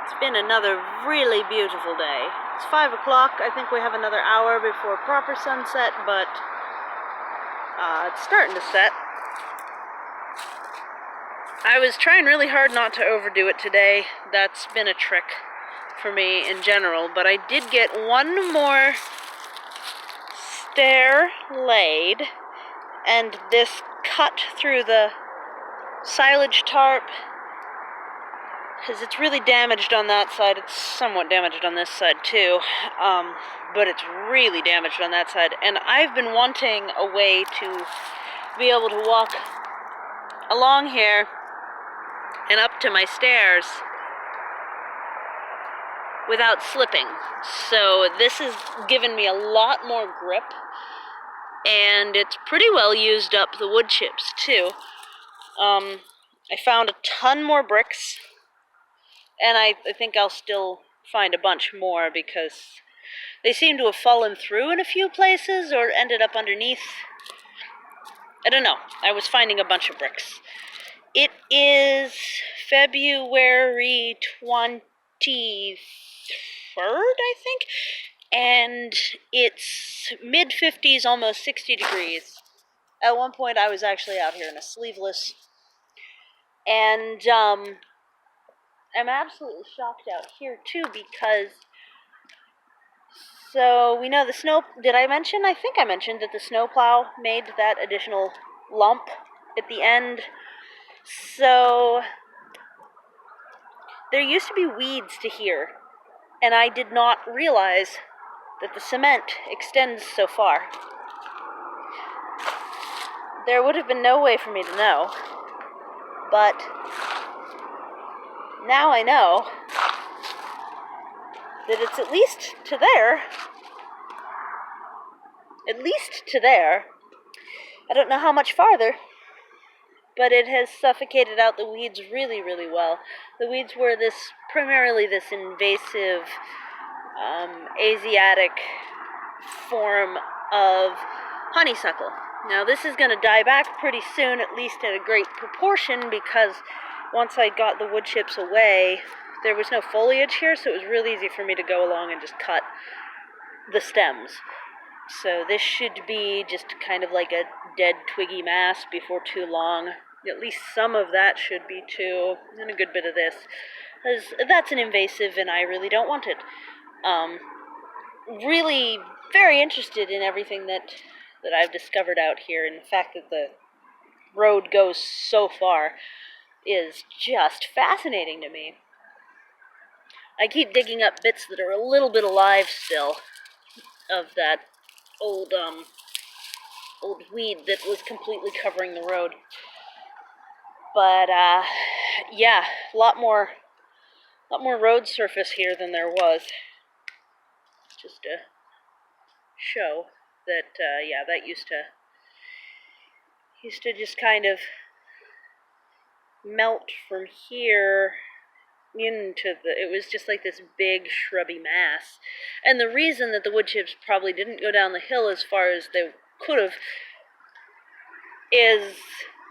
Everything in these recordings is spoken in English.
It's been another really beautiful day. It's 5 o'clock. I think we have another hour before proper sunset, but it's starting to set. I was trying really hard not to overdo it today. That's been a trick for me in general, but I did get one more stair laid, and this cut through the silage tarp, because it's really damaged on that side. It's somewhat damaged on this side too, but it's really damaged on that side. And I've been wanting a way to be able to walk along here and up to my stairs without slipping. So this has given me a lot more grip, and it's pretty well used up the wood chips too. I found a ton more bricks, and I think I'll still find a bunch more because they seem to have fallen through in a few places or ended up underneath. I don't know. I was finding a bunch of bricks. It is February 23rd, I think, and it's mid-50s, almost 60 degrees. At one point, I was actually out here in a sleeveless, and I'm absolutely shocked out here, too, because, so we know the snow, did I mention? I think I mentioned that the snowplow made that additional lump at the end. So there used to be weeds to here, and I did not realize that the cement extends so far. There would have been no way for me to know, but now I know that it's at least to there. At least to there. I don't know how much farther, but it has suffocated out the weeds really, really well. The weeds were primarily this invasive Asiatic form of honeysuckle. Now this is going to die back pretty soon, at least in a great proportion, because once I got the wood chips away, there was no foliage here, so it was really easy for me to go along and just cut the stems. So this should be just kind of like a dead twiggy mass before too long. At least some of that should be too, and a good bit of this, because that's an invasive and I really don't want it. Really very interested in everything that I've discovered out here, and the fact that the road goes so far is just fascinating to me. I keep digging up bits that are a little bit alive still of that old weed that was completely covering the road. But yeah, a lot more road surface here than there was. Just to show that yeah, that used to just kind of melt from here into it was just like this big shrubby mass. And the reason that the wood chips probably didn't go down the hill as far as they could have is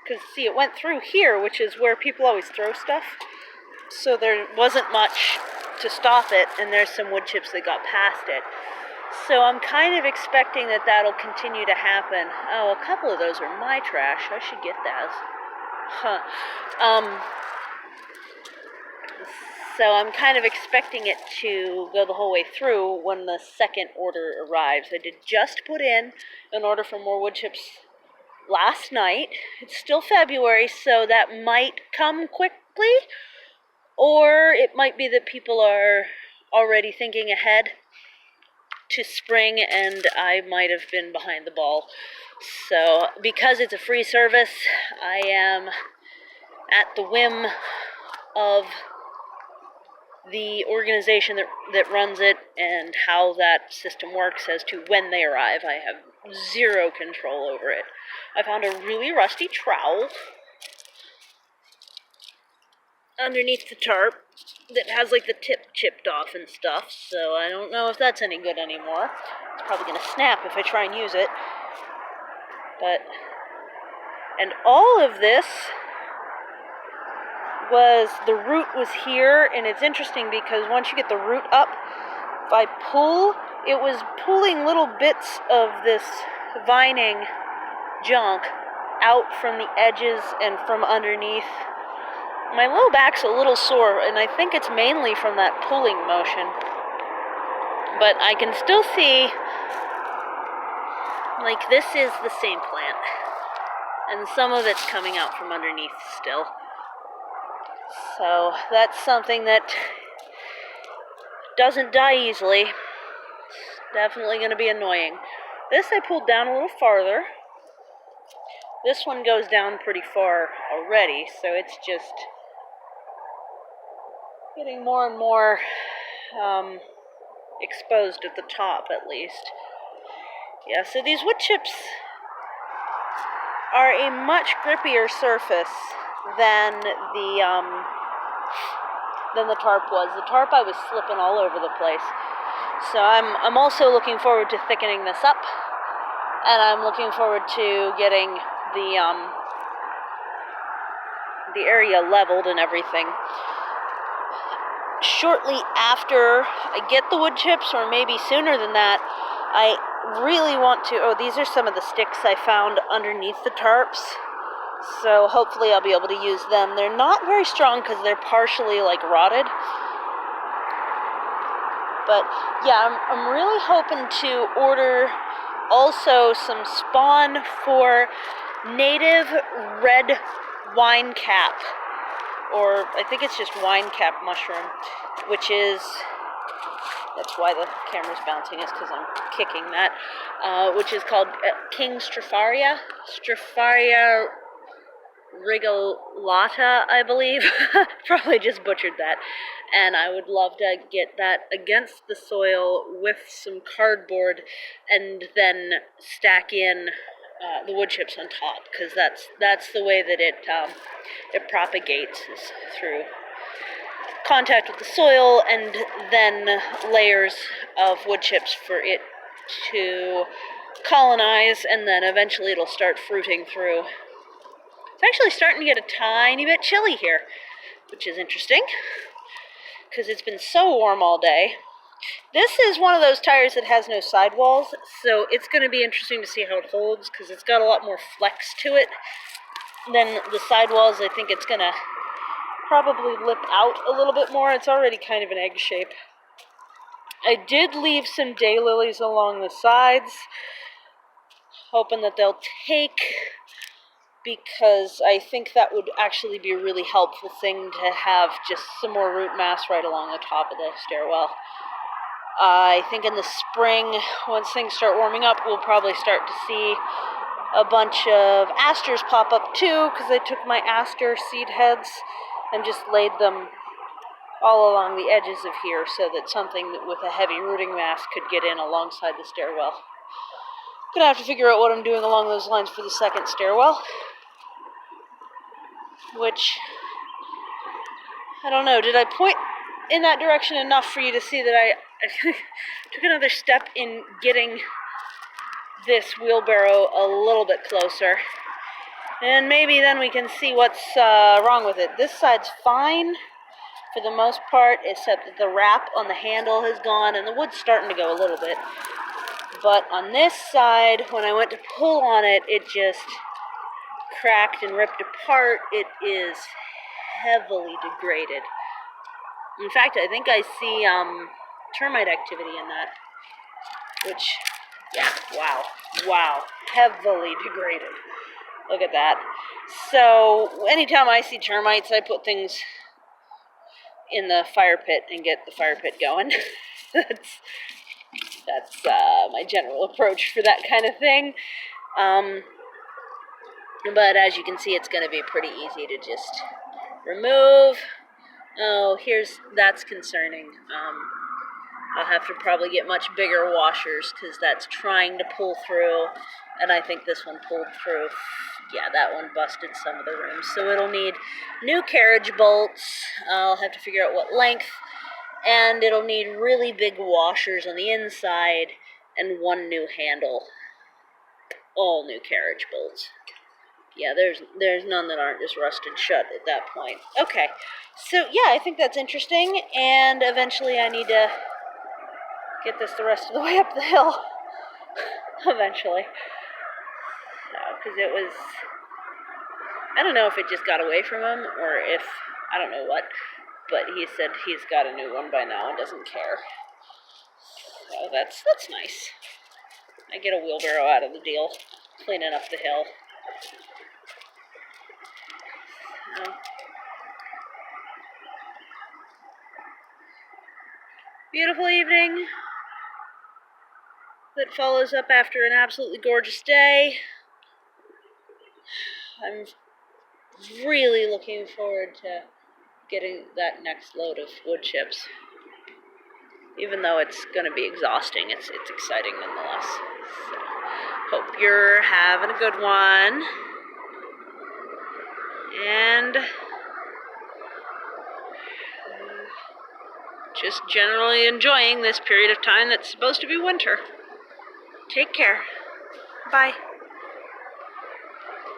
because, see, it went through here, which is where people always throw stuff, so there wasn't much to stop it, and there's some wood chips that got past it. So I'm kind of expecting that that'll continue to happen. Oh, a couple of those are my trash. I should get those. So I'm kind of expecting it to go the whole way through when the second order arrives. I did just put in an order for more wood chips last night. It's still February, so that might come quickly, or it might be that people are already thinking ahead to spring, and I might have been behind the ball. So because it's a free service, I am at the whim of the organization that runs it and how that system works as to when they arrive. I have zero control over it. I found a really rusty trowel underneath the tarp that has like the tip chipped off and stuff, so I don't know if that's any good anymore. It's probably going to snap if I try and use it. And all of this was the root was here, and it's interesting because once you get the root up, if I pull, it was pulling little bits of this vining junk out from the edges and from underneath. My low back's a little sore, and I think it's mainly from that pulling motion. But I can still see, like, this is the same plant, and some of it's coming out from underneath still. So that's something that doesn't die easily. It's definitely going to be annoying. This I pulled down a little farther. This one goes down pretty far already, so it's just getting more and more exposed at the top, at least. Yeah, so these wood chips are a much grippier surface than the tarp was. The tarp I was slipping all over the place. So I'm also looking forward to thickening this up, and I'm looking forward to getting the area leveled and everything. Shortly after I get the wood chips, or maybe sooner than that, I really want to, oh, these are some of the sticks I found underneath the tarps, so hopefully I'll be able to use them. They're not very strong because they're partially like rotted, but yeah, I'm really hoping to order also some spawn for native red wine cap, or I think it's just wine cap mushroom, which is, that's why the camera's bouncing, is because I'm kicking that, which is called King Stropharia rigulata, I believe. Probably just butchered that. And I would love to get that against the soil with some cardboard and then stack in the wood chips on top, because that's the way that it propagates, is through contact with the soil and then layers of wood chips for it to colonize, and then eventually it'll start fruiting through. It's actually starting to get a tiny bit chilly here, which is interesting because it's been so warm all day. This is one of those tires that has no sidewalls, so it's going to be interesting to see how it holds because it's got a lot more flex to it than the sidewalls. I think it's going to probably lip out a little bit more. It's already kind of an egg shape. I did leave some daylilies along the sides, hoping that they'll take, because I think that would actually be a really helpful thing to have just some more root mass right along the top of the stairwell. I think in the spring, once things start warming up, we'll probably start to see a bunch of asters pop up too, because I took my aster seed heads and just laid them all along the edges of here so that something with a heavy rooting mass could get in alongside the stairwell. I'm gonna have to figure out what I'm doing along those lines for the second stairwell, which, I don't know, did I point in that direction enough for you to see that I took another step in getting this wheelbarrow a little bit closer? And maybe then we can see what's wrong with it. This side's fine for the most part, except that the wrap on the handle has gone and the wood's starting to go a little bit. But on this side, when I went to pull on it, it just cracked and ripped apart. It is heavily degraded. In fact, I think I see termite activity in that, which, yeah, wow, heavily degraded. Look at that. So anytime I see termites, I put things in the fire pit and get the fire pit going. That's my general approach for that kind of thing. But as you can see, it's going to be pretty easy to just remove. Oh, that's concerning. I'll have to probably get much bigger washers because that's trying to pull through, and I think this one pulled through. Yeah, that one busted some of the rooms, so it'll need new carriage bolts. I'll have to figure out what length, and it'll need really big washers on the inside and one new handle. All new carriage bolts. Yeah, there's none that aren't just rusted shut at that point. Okay, so yeah, I think that's interesting, and eventually I need to get this the rest of the way up the hill. Eventually. Because it was, I don't know if it just got away from him or if, I don't know what, but he said he's got a new one by now and doesn't care. So that's nice. I get a wheelbarrow out of the deal, cleaning up the hill. Beautiful evening that follows up after an absolutely gorgeous day. I'm really looking forward to getting that next load of wood chips. Even though it's going to be exhausting, it's exciting nonetheless. So, hope you're having a good one. And just generally enjoying this period of time that's supposed to be winter. Take care. Bye.